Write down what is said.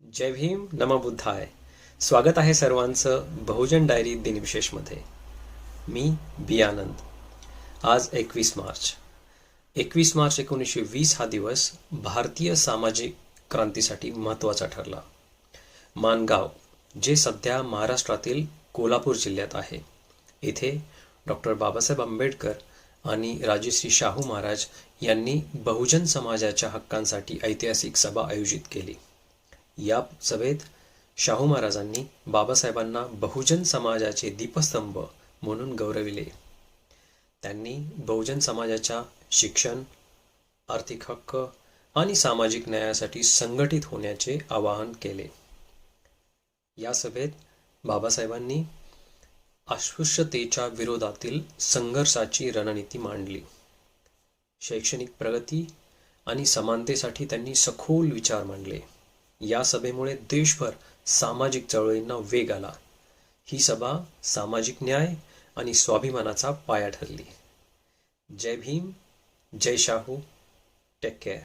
जय भीम नमः बुद्धाय. स्वागत आहे सर्वांचं बहुजन डायरी दिनविशेषमध्ये. मी बी आनंद. आज 21 मार्च. 21 मार्च 1920 हा दिवस भारतीय सामाजिक क्रांतीसाठी महत्त्वाचा ठरला. माणगाव, जे सध्या महाराष्ट्रातील कोल्हापूर जिल्ह्यात आहे, येथे डॉक्टर बाबासाहेब आंबेडकर आणि राजश्री शाहू महाराज यांनी बहुजन समाजाच्या हक्कांसाठी ऐतिहासिक सभा आयोजित केली. या सभेत शाहू महाराजांनी बाबासाहेबांना बहुजन समाजाचे दीपस्तंभ म्हणून गौरविले. त्यांनी बहुजन समाजाच्या शिक्षण, आर्थिक हक्क आणि सामाजिक न्यायासाठी संघटित होण्याचे आवाहन केले. या सभेत बाबासाहेबांनी अस्पृश्यतेच्या विरोधातील संघर्षाची रणनीती मांडली. शैक्षणिक प्रगती आणि समानतेसाठी त्यांनी सखोल विचार मांडले. या सभेमुळे देशभर सामाजिक चळवळींना वेग आला. ही सभा सामाजिक न्याय आणि स्वाभिमानाचा पाया ठरली. जय भीम, जय शाहू. Take care.